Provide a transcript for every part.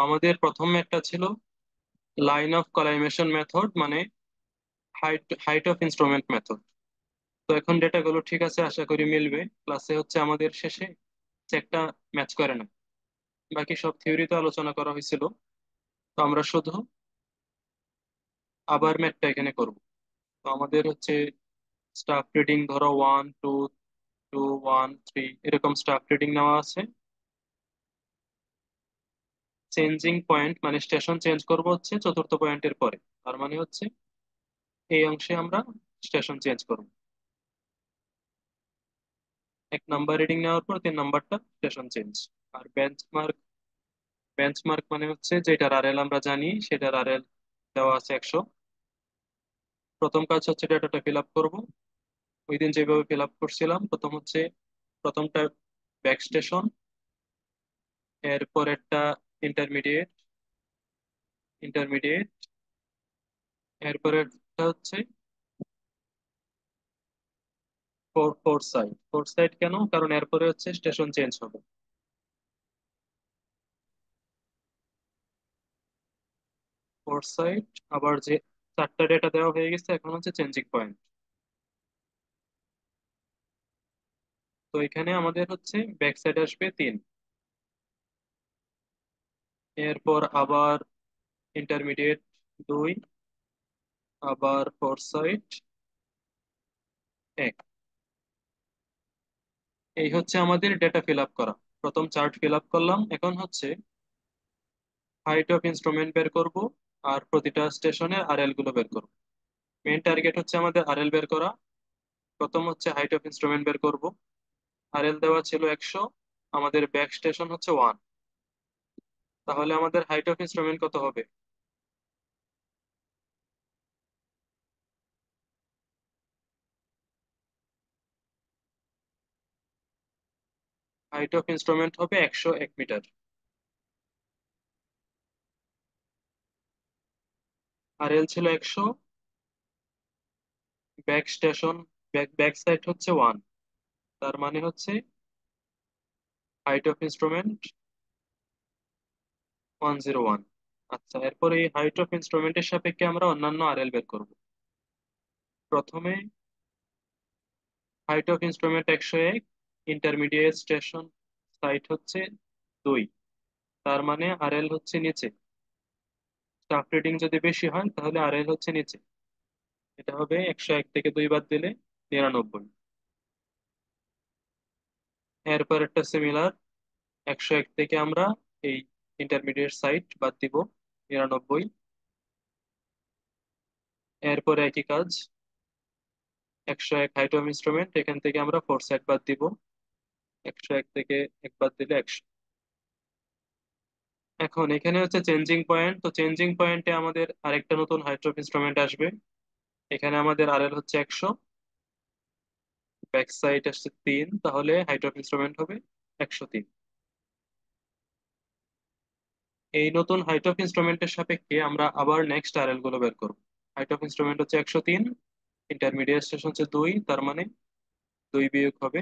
আমাদের প্রথম ম্যাথটা ছিল লাইন অফ কলাইমেশন মেথড, মানে height height of instrument method. তো এখন ডেটাগুলো ঠিক আছে, আশা করি মিলবে। ক্লাসে হচ্ছে আমাদের শেষে একটা ম্যাচ করে না, বাকি সব থিওরিতে আলোচনা করা হয়েছিল। তো আমরা শুধু আবার ম্যাথটা এখানে করব। তো আমাদের হচ্ছে স্টাফ রিডিং ধরো 1 2 2 1 3 এরকম স্টাফ রিডিং নেওয়া আছে। চেঞ্জিং পয়েন্ট মানে স্টেশন চেঞ্জ করব হচ্ছে চতুর্থ পয়েন্টের পরে, তার মানে হচ্ছে এই অংশে আমরা স্টেশন চেঞ্জ করব। 1 নাম্বার রিডিং নেওয়ার পর 3 নাম্বারটা স্টেশন চেঞ্জ। আর বেঞ্চমার্ক মানে হচ্ছে যেটার আরএল আমরা জানি সেটার আরএল দেওয়া আছে 100। প্রথম কাজ হচ্ছে ডেটাটা ফিল আপ করবো ওই দিন যেভাবে ফিল আপ করছিলাম। প্রথমটা ব্যাক স্টেশন, এরপর একটা ইন্টারমিডিয়েট ইন্টারমিডিয়েট এরপরে একটা হচ্ছে ফোর সাইড কেন, কারণ এরপরে হচ্ছে স্টেশন চেঞ্জ হবে। ফোর সাইড, আবার যে 4টা ডেটা দেওয়া হয়ে গেছে, এখন হচ্ছে চেঞ্জিং পয়েন্ট। তো এখানে আমাদের হচ্ছে ব্যাক সাইড আসবে 3, এরপর আবার ইন্টারমিডিয়েট 2, আবার ফোর সাইড 1। এই হচ্ছে আমাদের ডেটা ফিল আপ করা। প্রথম চার্ট ফিল আপ করলাম, এখন হচ্ছে হাইট অফ ইনস্ট্রুমেন্ট বের করব আর প্রতিটা স্টেশনের আরএল গুলো বের করব। মেইন টার্গেট হচ্ছে আমাদের আরএল বের করা। প্রথম হচ্ছে হাইট অফ ইনস্ট্রুমেন্ট বের করব। আরএল দেওয়া ছিল 100, আমাদের ব্যাক স্টেশন হচ্ছে 1, তাহলে আমাদের হাইট অফ ইনস্ট্রুমেন্ট কত হবে? হাইট অফ ইনস্ট্রুমেন্ট হবে 101 মিটার। আরএল ছিল 100, ব্যাক স্টেশন ব্যাক সাইড হচ্ছে 1, তার মানে হচ্ছে হাইট অফ ইনস্ট্রুমেন্ট 101। আচ্ছা, এরপর এই হাইট অফ ইনস্ট্রুমেন্টের সাপেক্ষে আমরা অন্যান্য আরএল বের করব। প্রথমে height of instrument 101, intermediate station sight হচ্ছে 2, তার মানে আরএল হচ্ছে নিচে। স্টাফ রেটিং যদি বেশি হয় তাহলে আরএল হচ্ছে নিচে। এটা হবে 101 থেকে 2 বাদ দিলে 99। এরপর একটা সিমিলার, 101 থেকে আমরা এই ইন্টারমিডিয়েট সাইট বাদ দিব, 99। এরপর একই কাজ, 101 হাইট অফ ইনস্ট্রুমেন্ট, এখান থেকে আমরা ফোর সাইড বাদ দিব, 101 থেকে 1 বাদ দিলে 100। এখন এখানে হচ্ছে চেঞ্জিং পয়েন্ট। তো চেঞ্জিং পয়েন্টে আমাদের আরেকটা নতুন হাইট অফ ইনস্ট্রুমেন্ট আসবে। এখানে আমাদের আরএল হচ্ছে 100, ব্যাক সাইড আসছে 3, তাহলে হাইট অফ ইনস্ট্রুমেন্ট হবে 103। এই নতুন হাইট অফ ইনস্ট্রুমেন্টের সাপেক্ষে আমরা আবার নেক্সট আরএল গুলো বের করবো। হাইট অফ ইনস্ট্রুমেন্ট হচ্ছে 103, ইন্টারমিডিয়েট স্টেশন হচ্ছে 2, তার মানে 2 বিয়োগ হবে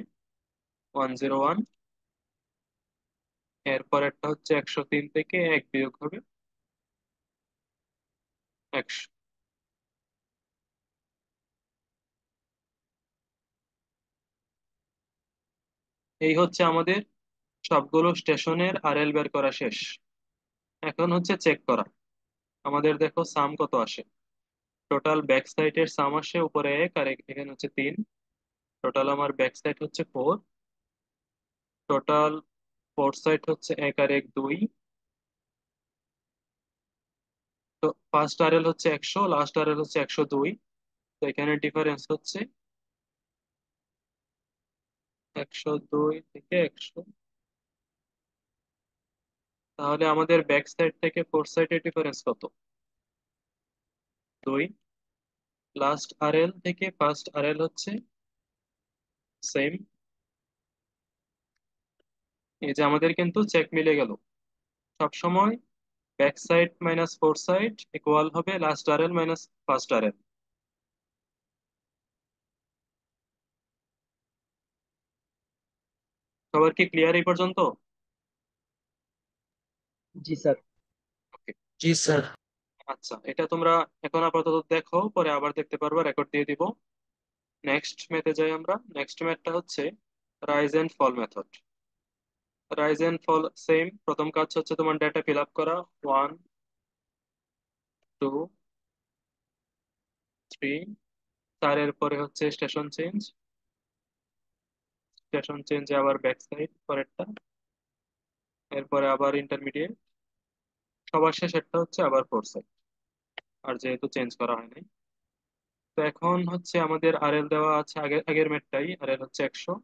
101। এরপর একটা হচ্ছে 103 থেকে 1 বিয়োগ হবে 100। এই হচ্ছে আমাদের সবগুলো স্টেশনের আরএল বের করা শেষ। এখন হচ্ছে চেক করা। আমাদের দেখো সাম কত আসে। টোটাল ব্যাক সাইডের সাম আসে উপরে 1 আর এখানে হচ্ছে 3। টোটাল আমার ব্যাক সাইড হচ্ছে 4। টোটাল ফোর সাইড হচ্ছে 1 আর 1 2। তো ফার্স্ট আরএল হচ্ছে 100, লাস্ট আরএল হচ্ছে 102। তো এখানে ডিফারেন্স হচ্ছে 102 থেকে 100। তাহলে আমাদের ব্যাক সাইড থেকে ফোর সাইডের ডিফারেন্স কত? 2। লাস্ট আরএল থেকে ফার্স্ট আরএল হচ্ছে সেম। এই যে আমাদের কিন্তু চেক মিলে গেল। সব সময় back side minus fore side equal হবে last RL minus first RL. সবার কি ক্লিয়ার এই পর্যন্ত? জি স্যার। জি স্যার। আচ্ছা, এটা তোমরা এখন আপাতত দেখো, পরে আবার দেখতে পারবা, রেকর্ড দিয়ে দিব। নেক্সট মেথে যাই আমরা। নেক্সট মেথডটা হচ্ছে rise and fall method. Rise and fall same. প্রথম কাজ হচ্ছে তোমার ডেটা ফিল আপ করা, 1, 2, 3। তার পরে হচ্ছে স্টেশন চেঞ্জ। স্টেশন চেঞ্জে আবার ব্যাক সাইড পরেরটা, এরপরে আবার ইন্টারমিডিয়েট, সবার শেষেরটা হচ্ছে আবার ফোর সাইড। আর যেহেতু চেঞ্জ করা হয়নি, তো এখন হচ্ছে আমাদের আরএল দেওয়া আছে আগের আগের মেটটাই, আরএল হচ্ছে 100।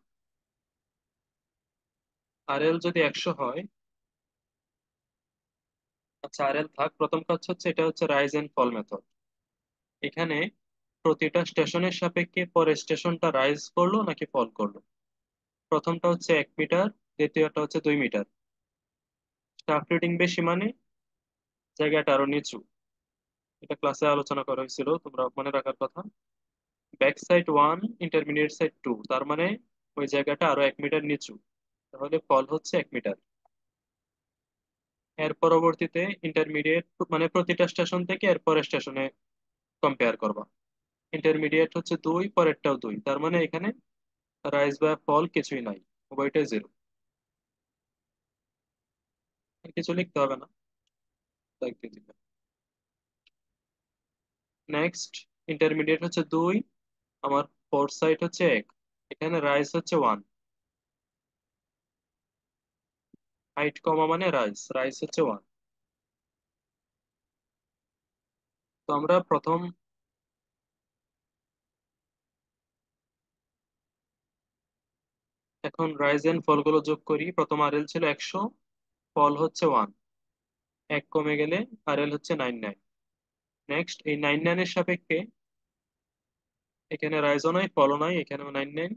আরএল যদি 100 হয়, আচ্ছা আরএল থাক, প্রথম কাজ হচ্ছে এটা হচ্ছে রাইজ এন্ড ফল মেথড। এখানে প্রতিটা স্টেশনের সাপেক্ষে পরে স্টেশনটা রাইজ করলো নাকি ফল করলো। প্রথমটা হচ্ছে 1 মিটার, দ্বিতীয়টা হচ্ছে 2 মিটার। স্টাফ রিডিং বেশি মানে জায়গাটা আরো নিচু। এটা ক্লাসে আলোচনা করা হয়েছিল, তোমরা মনে রাখার কথা। ব্যাক সাইড 1, ইন্টারমিডিয়েট সাইড 2, তার মানে ওই জায়গাটা আরো 1 মিটার নিচু, তাহলে ফল হচ্ছে 1 মিটার। এর পরবর্তীতে ইন্টারমিডিয়েট, মানে প্রতিটা স্টেশন থেকে এর পরের স্টেশনে কম্পেয়ার করবা। ইন্টারমিডিয়েট হচ্ছে 2, পরেরটাও 2, তার মানে এখানে রাইজ বা ফল কিছুই নাই, উভয়টাই জিরো। কিছু লিখতে হবে না, লাইক দিয়ে দিবে। নেক্সট, ইন্টারমিডিয়েট হচ্ছে 2, আমার ফোর সাইড হচ্ছে 1, এখানে রাইজ হচ্ছে 1। হাইট কমা মানে রাইজ, রাইজ হচ্ছে 1। তো আমরা প্রথম, এখন রাইজ এন্ড ফলগুলো যোগ করি। প্রথম আরএল ছিল 100, ফল হচ্ছে 1। 1 কমে গেলে আরএল হচ্ছে 99। নেক্সট, এই 99 এর সাপেক্ষে এখানে রাইজও নাই ফলও নাই, এখানেও 99।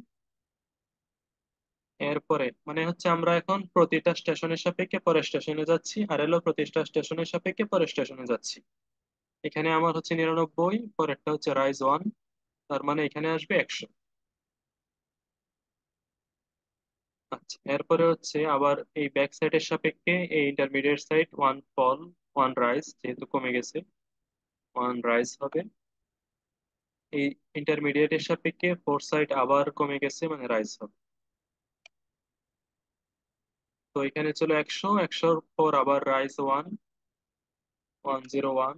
এরপরে মানে হচ্ছে আমরা এখন প্রতিটা স্টেশনের সাপেক্ষে পরের স্টেশনে যাচ্ছি, আরএলও প্রতিটা স্টেশনের সাপেক্ষে পরের স্টেশনে যাচ্ছি। এখানে আমার হচ্ছে 99, পরেরটা হচ্ছে রাইজ 1, তার মানে এখানে আসবে 100। আচ্ছা, এরপরে হচ্ছে আবার এই ব্যাক সাইডের সাপেক্ষে এই ইন্টারমিডিয়েট সাইড 1 ফল, 1 রাইজ, যেহেতু কমে গেছে 1 রাইজ হবে। এই ইন্টারমিডিয়েটের সাপেক্ষে ফোর সাইড আবার কমে গেছে, মানে রাইজ হবে। তো এখানে ছিল 100, 100-র পর আবার রাইজ 1, 101।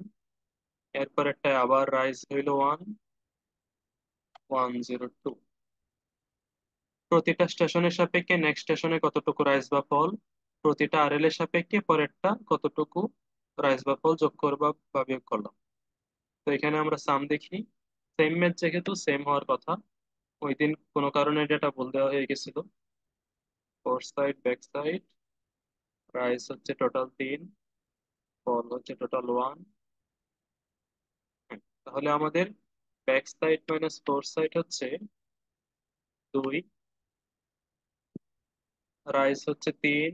এরপরেরটায় আবার রাইজ হইল 1, 102। প্রতিটা স্টেশনের সাপেক্ষে নেক্সট স্টেশনে কতটুকু রাইজ বা ফল, প্রতিটা আরএল এর সাপেক্ষে পরেরটা কতটুকু রাইজ বা ফল যোগ করবা বা বিয়োগ করলাম। তো এখানে আমরা সাম দেখি। সেম ম্যাচ যেহেতু সেম হওয়ার কথা, ওই দিন কোনো কারণে ডেটা ভুল দেওয়া হয়ে গেছিল। Four side back side, rise হচ্ছে টোটাল 3, ফল হচ্ছে টোটাল 1। তাহলে আমাদের back side minus fore side হচ্ছে 2, রাইজ হচ্ছে 3,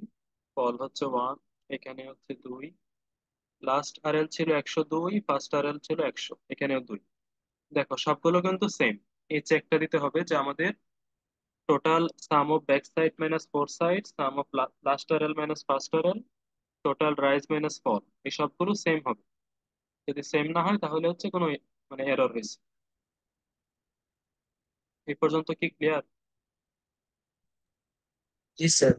ফল হচ্ছে 1, এখানে হচ্ছে 2। লাস্ট আরএল ছিল 102, ফার্স্ট আরএল ছিল 100, এখানেও 2। দেখো সবগুলো কিন্তু সেম। এই চেকটা দিতে হবে যে আমাদের total sum of back side minus fore side, sum of last RL minus first RL, total rise minus fall, এই সবগুলো সেম হবে। যদি সেম না হয় তাহলে হচ্ছে কোনো মানে এরর হয়েছে। এই পর্যন্ত কি ক্লিয়ার? জি স্যার।